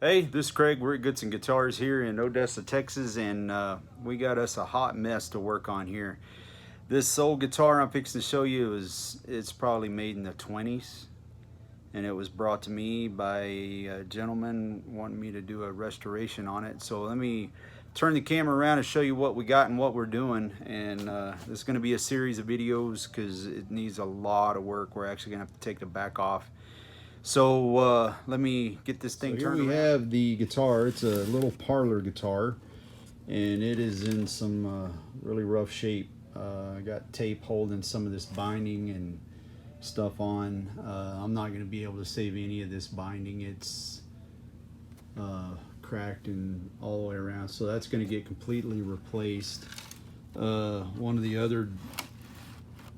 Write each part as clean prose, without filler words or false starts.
Hey, this is Craig. We're at Goodson Guitars here in Odessa, Texas, and we got us a hot mess to work on here. This old guitar I'm fixing to show you it's probably made in the 20s, and it was brought to me by a gentleman wanting me to do a restoration on it. So let me turn the camera around and show you what we got and what we're doing. And this is going to be a series of videos because it needs a lot of work. We're actually going to have to take the back off. So let me get this thing turned around. Here we have the guitar. It's a little Parlor guitar, and it is in some really rough shape. I got tape holding some of this binding and stuff on. I'm not going to be able to save any of this binding. It's cracked and all the way around, so that's going to get completely replaced. One of the other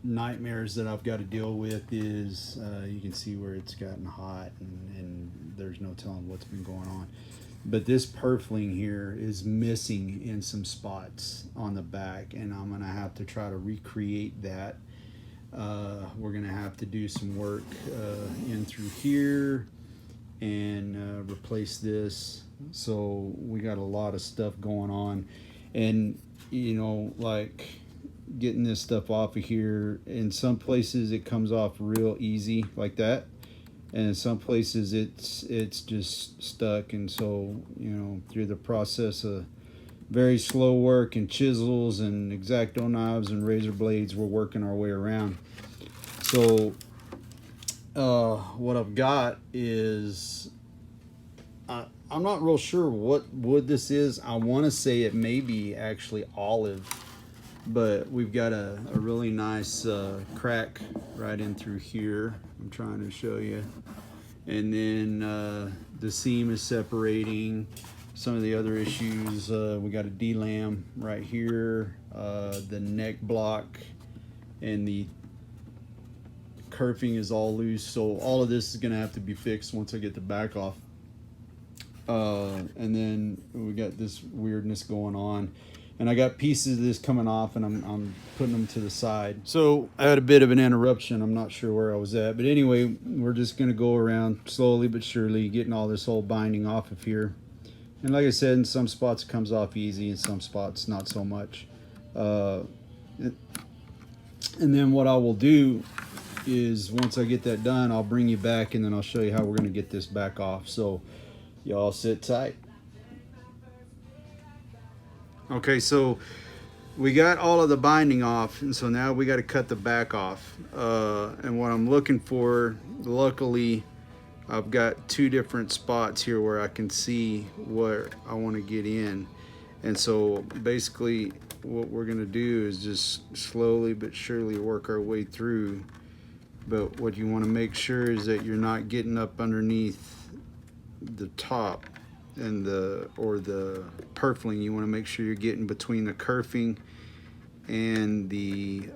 nightmares that I've got to deal with is you can see where it's gotten hot, and there's no telling what's been going on. But this purfling here is missing in some spots on the back, and I'm gonna have to try to recreate that. We're gonna have to do some work in through here and replace this. So we got a lot of stuff going on, and you know, like getting this stuff off of here, in some places it comes off real easy like that, and in some places it's just stuck. And so, you know, through the process of very slow work and chisels and X-Acto knives and razor blades, we're working our way around. So what I've got is I'm not real sure what wood this is. I want to say it may be actually olive, but we've got a really nice crack right in through here. I'm trying to show you. And then the seam is separating. Some of the other issues, we got a D-lam right here, the neck block, and the kerfing is all loose. So all of this is gonna have to be fixed once I get the back off. And then we got this weirdness going on. And I got pieces of this coming off, and I'm putting them to the side. So I had a bit of an interruption. I'm not sure where I was at. But anyway, we're just going to go around slowly but surely, getting all this old binding off of here. And like I said, in some spots it comes off easy, in some spots not so much. And then what I will do is, once I get that done, I'll bring you back, and then I'll show you how we're going to get this back off. So y'all sit tight. Okay, so we got all of the binding off, and so now we got to cut the back off. And what I'm looking for, luckily, I've got two different spots here where I can see where I want to get in. And so basically what we're going to do is just slowly but surely work our way through. But what you want to make sure is that you're not getting up underneath the top and the purfling. You want to make sure you're getting between the kerfing and the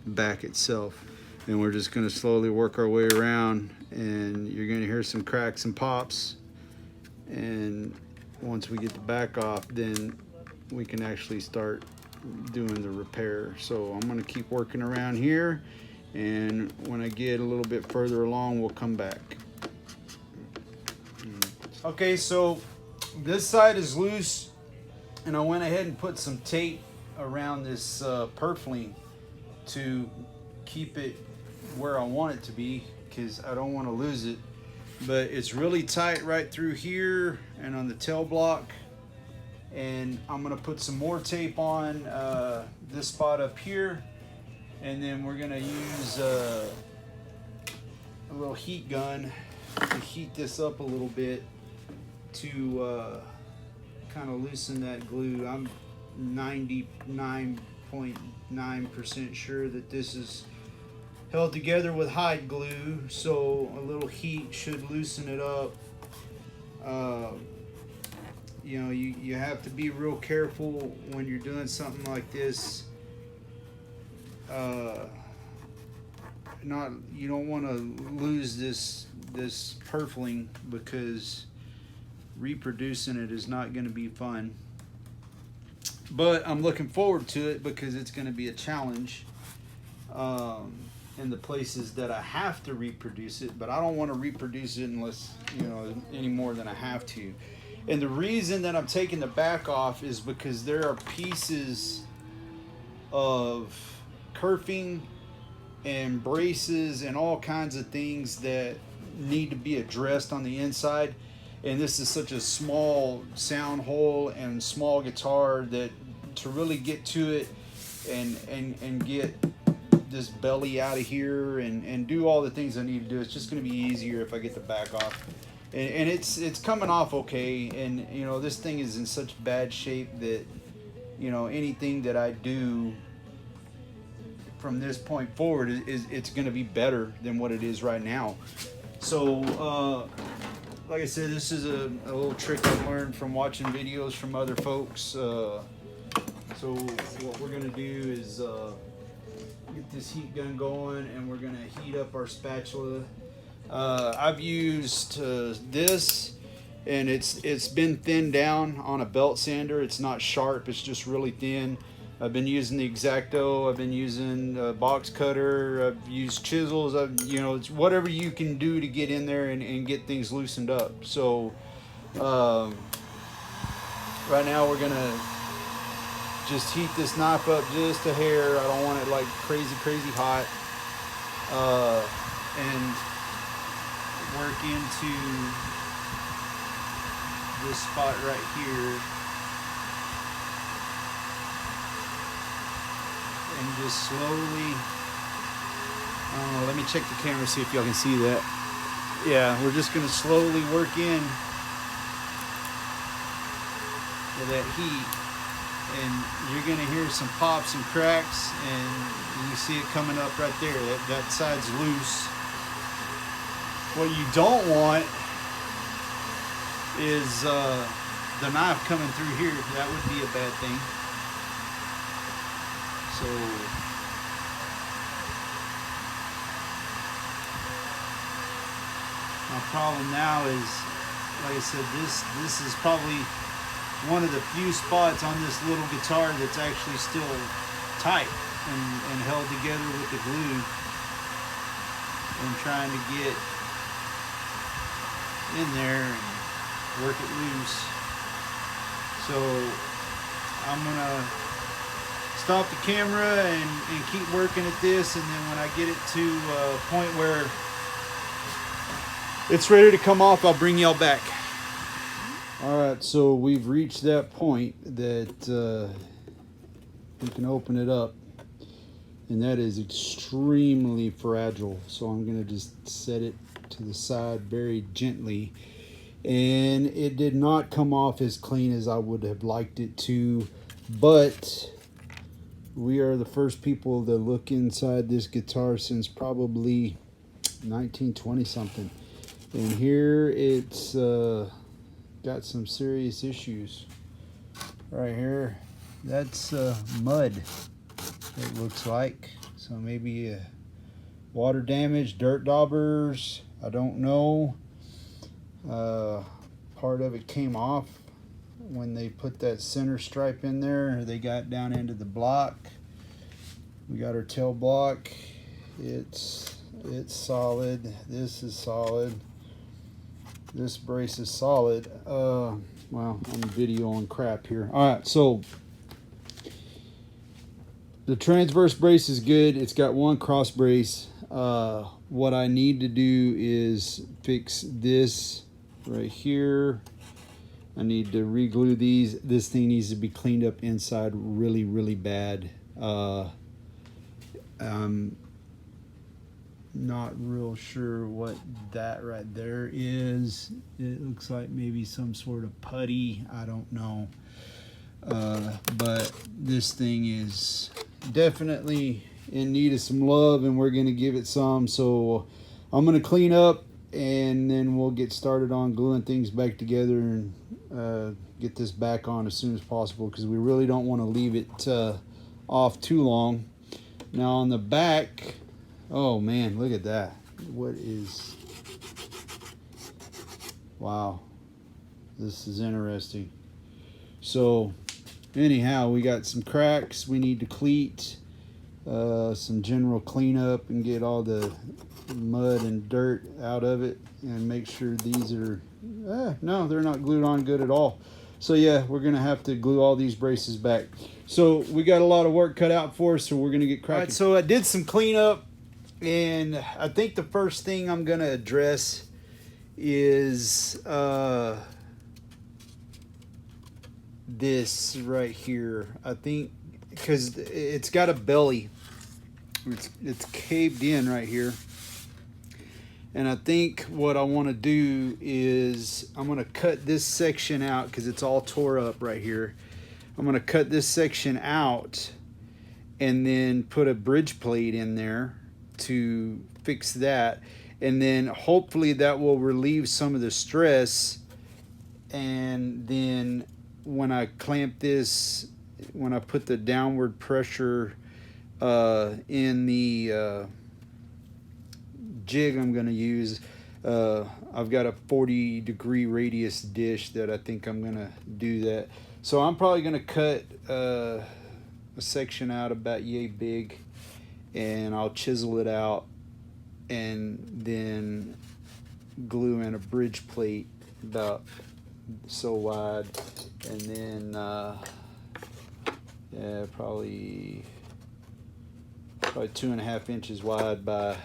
back itself. And we're just going to slowly work our way around, and you're going to hear some cracks and pops. And once we get the back off, then we can actually start doing the repair. So I'm going to keep working around here, and when I get a little bit further along, we'll come back. Okay, so this side is loose, and I went ahead and put some tape around this purfling to keep it where I want it to be, because I don't want to lose it. But it's really tight right through here and on the tail block, and I'm going to put some more tape on this spot up here, and then we're going to use a little heat gun to heat this up a little bit to kind of loosen that glue. I'm 99.9% sure that this is held together with hide glue, so a little heat should loosen it up. You know, you have to be real careful when you're doing something like this. You don't want to lose this purfling, because reproducing it is not going to be fun. But I'm looking forward to it because it's going to be a challenge. in the places that I have to reproduce it, but I don't want to reproduce it unless, you know, any more than I have to. And the reason that I'm taking the back off is because there are pieces of kerfing and braces and all kinds of things that need to be addressed on the inside. And this is such a small sound hole and small guitar that to really get to it and get this belly out of here and do all the things I need to do, it's just going to be easier if I get the back off. And it's coming off okay. And you know, this thing is in such bad shape that, you know, anything that I do from this point forward it's going to be better than what it is right now. So like I said, this is a little trick I learned from watching videos from other folks. So what we're going to do is get this heat gun going, and we're going to heat up our spatula. I've used this, and it's been thinned down on a belt sander. It's not sharp, it's just really thin. I've been using the X-Acto, I've been using a box cutter, I've used chisels, you know, it's whatever you can do to get in there and get things loosened up. So right now we're gonna just heat this knife up just a hair. I don't want it like crazy hot, and work into this spot right here. And just slowly, let me check the camera, see if y'all can see that. Yeah, we're just gonna slowly work in to that heat, and you're gonna hear some pops and cracks, and you see it coming up right there. That side's loose. What you don't want is the knife coming through here. That would be a bad thing. So my problem now is, like I said, this is probably one of the few spots on this little guitar that's actually still tight and held together with the glue. And trying to get in there and work it loose. So I'm gonna stop the camera and keep working at this, and then when I get it to a point where it's ready to come off, I'll bring y'all back. Alright, so we've reached that point that we can open it up, and that is extremely fragile. So I'm going to just set it to the side very gently, and it did not come off as clean as I would have liked it to, but we are the first people to look inside this guitar since probably 1920 something, and here it's got some serious issues. Right here, that's mud, it looks like. So maybe water damage, dirt daubers, I don't know. Part of it came off when they put that center stripe in there. They got down into the block. We got our tail block. It's solid. This is solid. This brace is solid. Well, I'm videoing crap here. All right, so the transverse brace is good. It's got one cross brace. What I need to do is fix this right here. I need to re-glue these. This thing needs to be cleaned up inside really bad. I'm not real sure what that right there is. It looks like maybe some sort of putty. I don't know. But this thing is definitely in need of some love, and we're going to give it some. So I'm going to clean up, and then we'll get started on gluing things back together and get this back on as soon as possible, because we really don't want to leave it off too long. Now on the back, oh man, look at that. What is, wow, this is interesting. So anyhow, we got some cracks we need to cleat. some general cleanup and get all the mud and dirt out of it, and make sure these are no, they're not glued on good at all. So yeah, we're gonna have to glue all these braces back. So we got a lot of work cut out for us, so we're gonna get cracking. All right, so I did some cleanup, and I think the first thing I'm gonna address is this right here. I think because it's got a belly, it's caved in right here. And I think what I want to do is I'm going to cut this section out because it's all tore up right here. I'm going to cut this section out and then put a bridge plate in there to fix that. And then hopefully that will relieve some of the stress. And then when I clamp this, when I put the downward pressure in the jig I'm going to use, I've got a 40-degree radius dish that I think I'm going to do that. So I'm probably going to cut a section out about yay big, and I'll chisel it out and then glue in a bridge plate about so wide, and then yeah, probably 2.5 inches wide by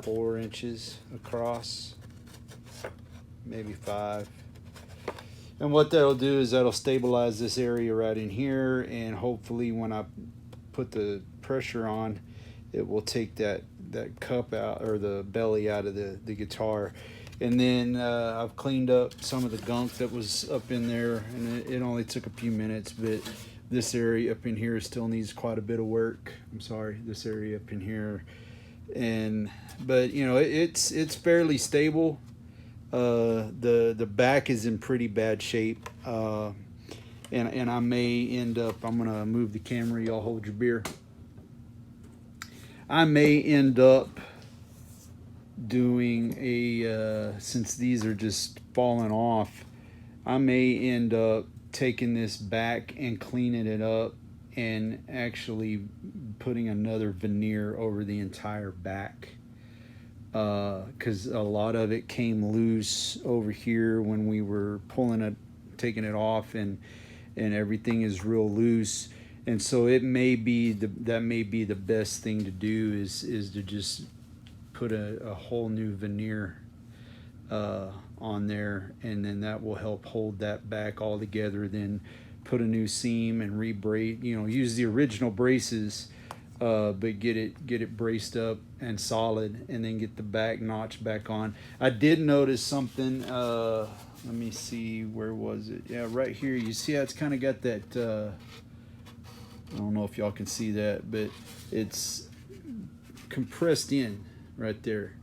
4 inches across, maybe 5. And what that'll do is that'll stabilize this area right in here, and hopefully when I put the pressure on, it will take that cup out, or the belly out of the guitar. And then I've cleaned up some of the gunk that was up in there, and it only took a few minutes, but this area up in here still needs quite a bit of work. I'm sorry, this area up in here. But you know, it's fairly stable. The back is in pretty bad shape, and I may end up, I'm gonna move the camera, y'all hold your beer. I may end up doing a since these are just falling off, I may end up taking this back and cleaning it up and actually putting another veneer over the entire back, because a lot of it came loose over here when we were pulling it, taking it off, and everything is real loose. And so it may be that may be the best thing to do is to just put a whole new veneer on there, and then that will help hold that back all together. Then put a new seam and re-brace, you know, use the original braces, but get it braced up and solid, and then get the back notch back on. I did notice something, let me see, where was it? Yeah, right here. You see how it's kind of got that, I don't know if y'all can see that, but it's compressed in right there.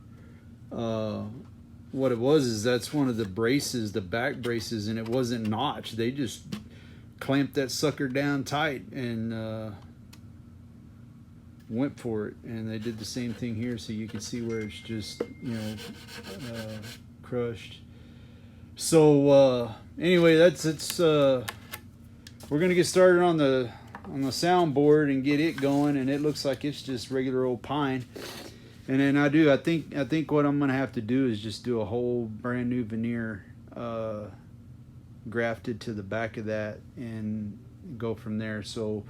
What it was is that's one of the braces, the back braces, and it wasn't notched. They just clamped that sucker down tight and went for it. And they did the same thing here, so you can see where it's just, you know, crushed. So anyway, that's we're gonna get started on the soundboard and get it going, and it looks like it's just regular old pine. And then I think what I'm gonna have to do is just do a whole brand new veneer grafted to the back of that and go from there. So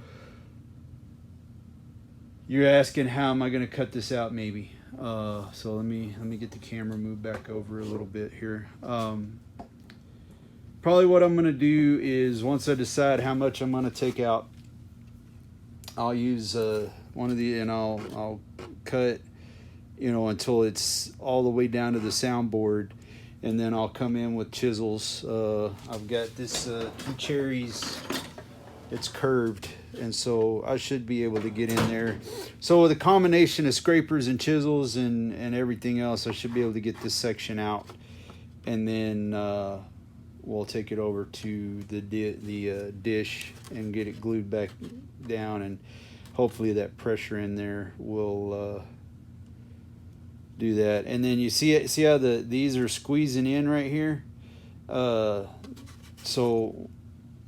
you're asking how am I gonna cut this out, maybe. So let me get the camera moved back over a little bit here. Probably what I'm gonna do is, once I decide how much I'm gonna take out, I'll use one of the, and I'll cut, you know, until it's all the way down to the soundboard, and then I'll come in with chisels. I've got this 2 cherries. It's curved, and so I should be able to get in there. So with a combination of scrapers and chisels and everything else, I should be able to get this section out, and then we'll take it over to the dish and get it glued back down, and hopefully that pressure in there will do that. And then you see how these are squeezing in right here. So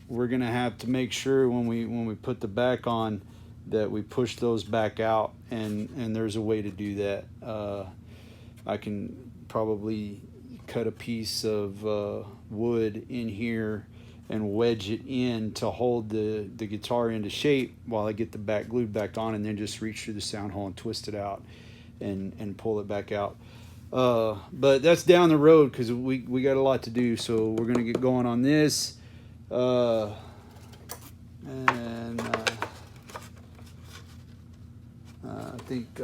we're gonna have to make sure when we put the back on that we push those back out, and there's a way to do that. I can probably cut a piece of wood in here and wedge it in to hold the guitar into shape while I get the back glued back on, and then just reach through the sound hole and twist it out and pull it back out. But that's down the road because we got a lot to do, so we're gonna get going on this. I think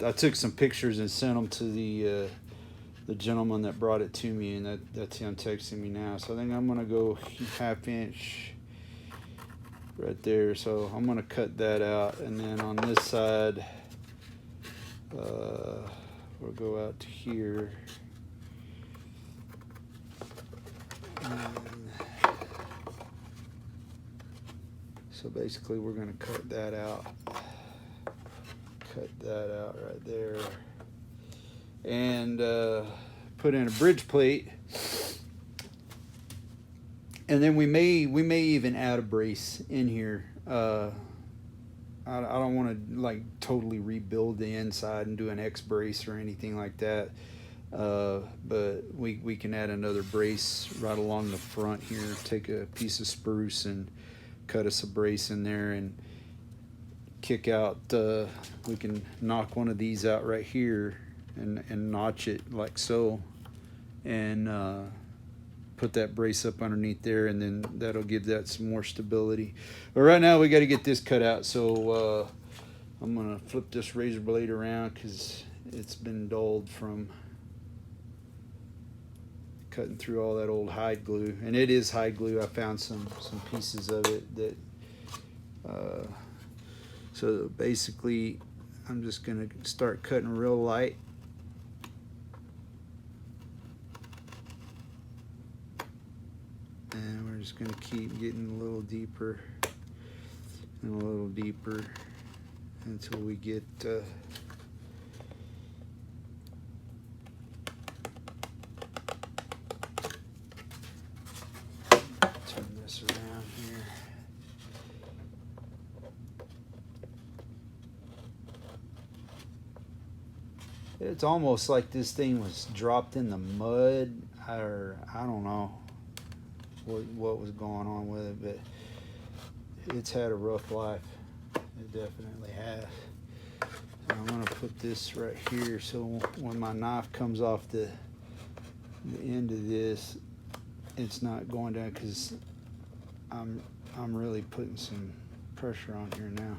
I took some pictures and sent them to the gentleman that brought it to me, and that's him texting me now. So I think I'm gonna go 1/2 inch right there. So I'm gonna cut that out, and then on this side, we'll go out to here. And so basically, we're gonna cut that out. Cut that out right there, and put in a bridge plate, and then we may even add a brace in here. I don't want to like totally rebuild the inside and do an X brace or anything like that, but we can add another brace right along the front here. Take a piece of spruce and cut us a brace in there and kick out. We can knock one of these out right here and notch it like so, and put that brace up underneath there, and then that'll give that some more stability. But right now we got to get this cut out, so I'm gonna flip this razor blade around because it's been dulled from cutting through all that old hide glue, and it is hide glue. I found some pieces of it that so basically I'm just gonna start cutting real light. And we're just gonna keep getting a little deeper and a little deeper until we get turn this around here. It's almost like this thing was dropped in the mud, or I don't know what was going on with it, but it's had a rough life. It definitely has. So I'm gonna put this right here, so when my knife comes off the end of this, it's not going down, because I'm really putting some pressure on here now.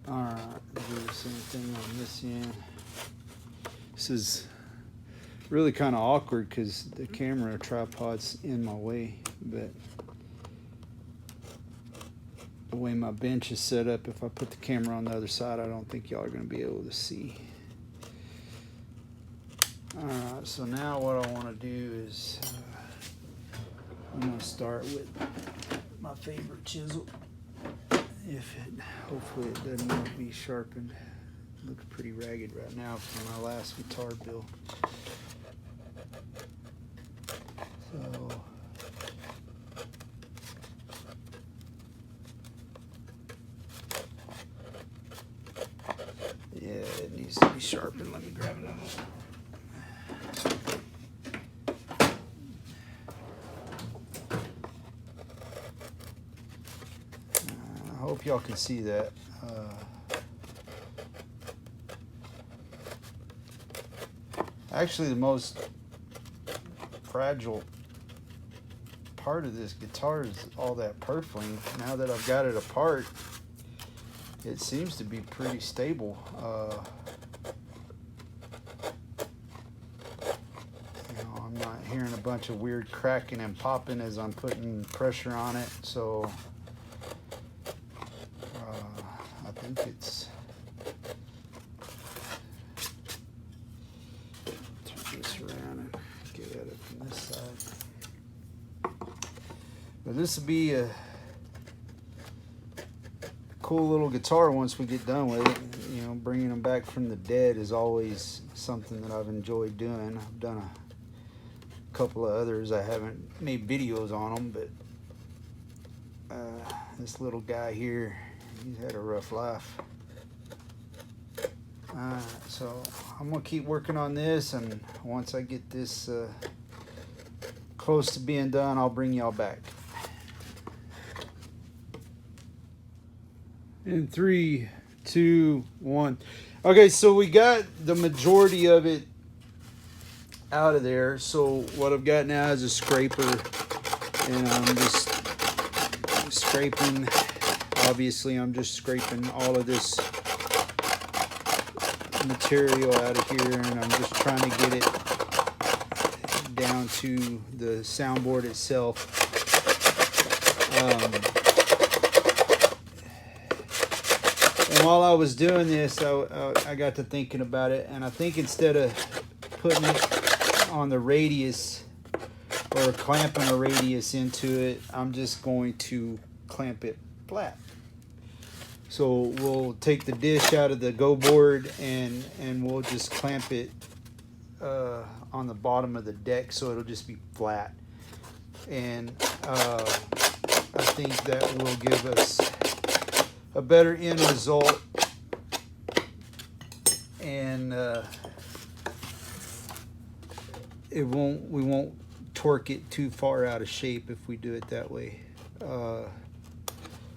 Alright, do the same thing on this end. This is really kind of awkward because the camera tripod's in my way, but the way my bench is set up, if I put the camera on the other side, I don't think y'all are going to be able to see. Alright, so now what I want to do is I'm going to start with my favorite chisel. Hopefully it doesn't want to be sharpened. It looks pretty ragged right now from my last guitar build. So yeah, it needs to be sharpened. Let me grab another one. I hope y'all can see that. Actually, the most fragile part of this guitar is all that purfling. Now that I've got it apart, it seems to be pretty stable. I'm not hearing a bunch of weird cracking and popping as I'm putting pressure on it, so I think it's... Turn this around and get at it from this side. But this will be a cool little guitar once we get done with it. You know, know, bringing them back from the dead is always something that I've enjoyed doing. I've done a couple of others. I haven't made videos on them, but this little guy here, he's had a rough life. So I'm gonna keep working on this, and once I get this close to being done, I'll bring y'all back. In 3, 2, 1. Okay, so we got the majority of it out of there. So what I've got now is a scraper, and I'm just scraping. Obviously, I'm just scraping all of this material out of here, and I'm just trying to get it down to the soundboard itself. And while I was doing this, I got to thinking about it, and I think instead of putting it on the radius or clamping a radius into it, I'm just going to clamp it flat. So we'll take the dish out of the go board, and we'll just clamp it on the bottom of the deck, so it'll just be flat. And I think that will give us a better end result, and we won't torque it too far out of shape if we do it that way.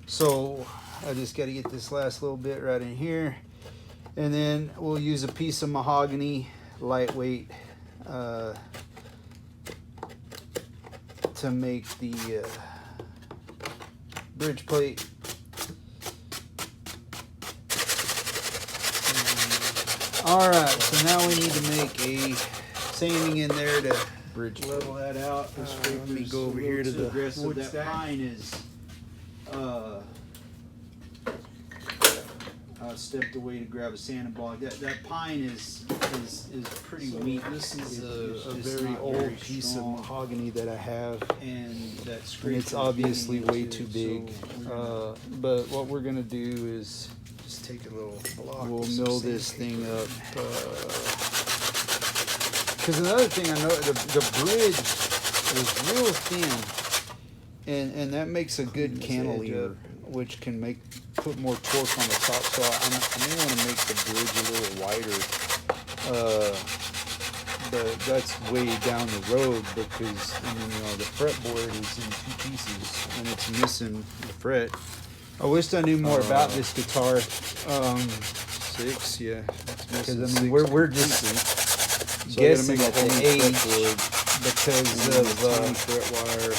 So I just got to get this last little bit right in here, and then we'll use a piece of mahogany, lightweight, to make the bridge plate. Alright, so now we need to make a sanding in there to Bridge level that out. Let me go over here to the wood stack. Pine is I stepped away to grab a sanding block. That pine is pretty weak. This is It's a just very not old very piece strong. of mahogany that I have, And that and scraper it's obviously getting way into too it, big. so But what we're gonna do is just take a little block. we'll of some mill this sandpaper. thing up. Because another thing I know, the bridge is real thin, and that makes a good Clean this edge cantilever, up. which can put more torque on the top. So I may want to make the bridge a little wider, but that's way down the road, because I mean, the fretboard is in 2 pieces and it's missing the fret. I wished I knew more about this guitar. 6, yeah. Because I mean, we're just guessing at the age because of fret wire.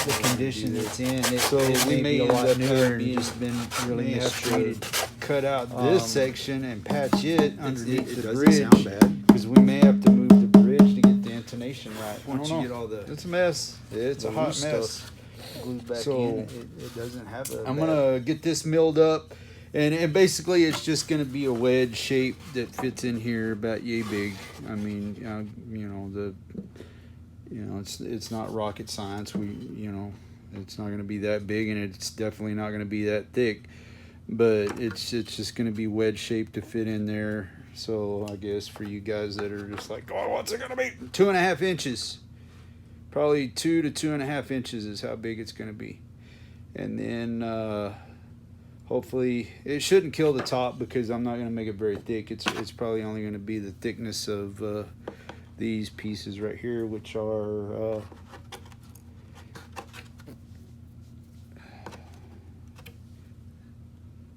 the condition it's in. So It we may may be a end lot up newer and being- just been really may have mistreated. to Cut out this um, section and patch it underneath it the doesn't bridge, sound bad. because we may have to move the bridge to get the intonation right. Once you get all the It's a mess. It's the a hot loose mess. stuff Glued back So, in. It doesn't have a. I'm bad- gonna get this milled up, and basically it's just gonna be a wedge shape that fits in here about yay big. I mean, it's not rocket science. It's not gonna be that big, and it's definitely not gonna be that thick. But it's just gonna be wedge shaped to fit in there. So I guess for you guys that are just like, oh, what's it gonna be? 2.5 inches. Probably 2 to 2.5 inches is how big it's gonna be. And then hopefully it shouldn't kill the top, because I'm not gonna make it very thick. It's probably only gonna be the thickness of these pieces right here, which are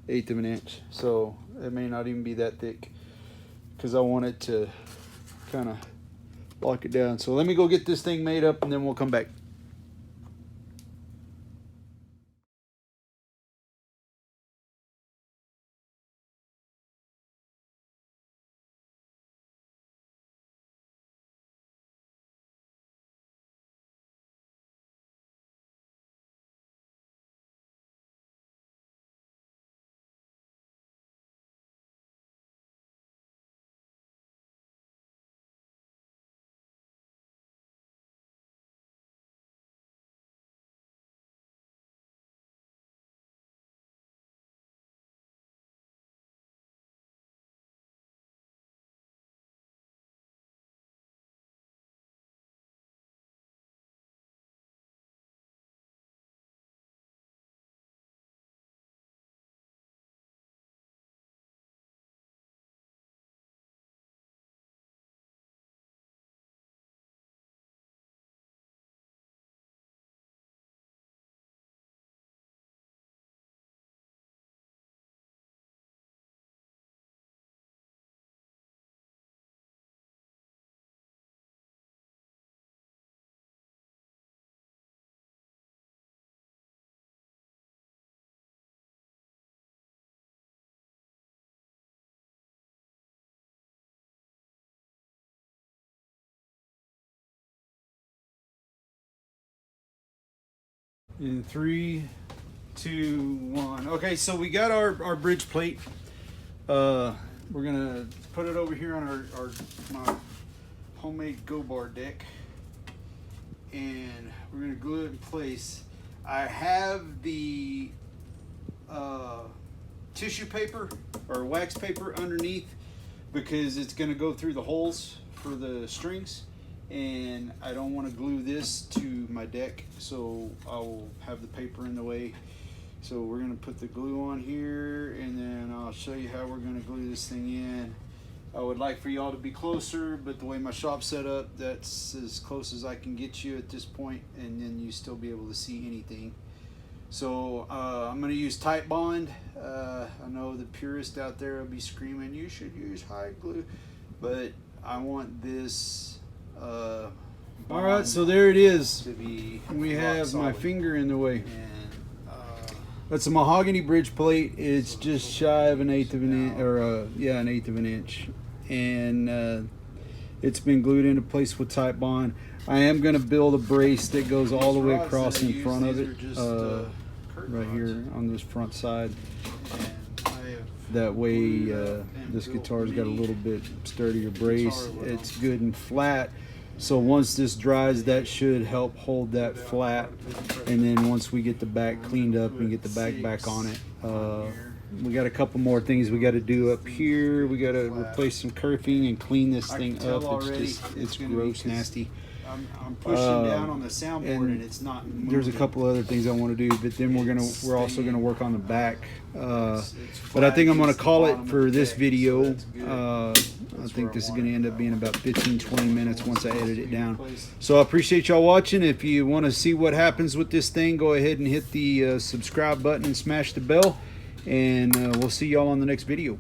1/8 of an inch. So it may not even be that thick, because I want it to kind of lock it down. So let me go get this thing made up, and then we'll come back. In 3, 2, 1. Okay, so we got our bridge plate. We're gonna put it over here on my homemade go bar deck, and we're gonna glue it in place. I have the tissue paper or wax paper underneath because it's gonna go through the holes for the strings, and I don't want to glue this to my deck, so I'll have the paper in the way. So we're going to put the glue on here, and then I'll show you how we're going to glue this thing in. I would like for y'all to be closer, but the way my shop's set up, that's as close as I can get you at this point, and then you still be able to see anything. So I'm going to use tight bond. I know the purist out there will be screaming, you should use hide glue, but I want this all right, so there it is. We have my finger in the way. And, that's a mahogany bridge plate. It's just shy of an eighth of an inch, or yeah, an eighth of an inch, and it's been glued into place with tight bond. I am going to build a brace that goes all the way across in front of it, right here on this front side. That way, this guitar's got a little bit sturdier brace. It's good and flat. So once this dries, that should help hold that flat. And then once we get the back cleaned up and get the back on it, we got a couple more things we got to do up here. We got to replace some kerfing and clean this thing up. It's gross, nasty. I'm pushing down on the soundboard and it's not moving. There's a couple other things I want to do, but then we're also gonna work on the back. But I think I'm gonna call it for this video. I think this is gonna end up being about 15-20 minutes once I edit it down. So I appreciate y'all watching. If you want to see what happens with this thing, go ahead and hit the subscribe button and smash the bell, and we'll see y'all on the next video.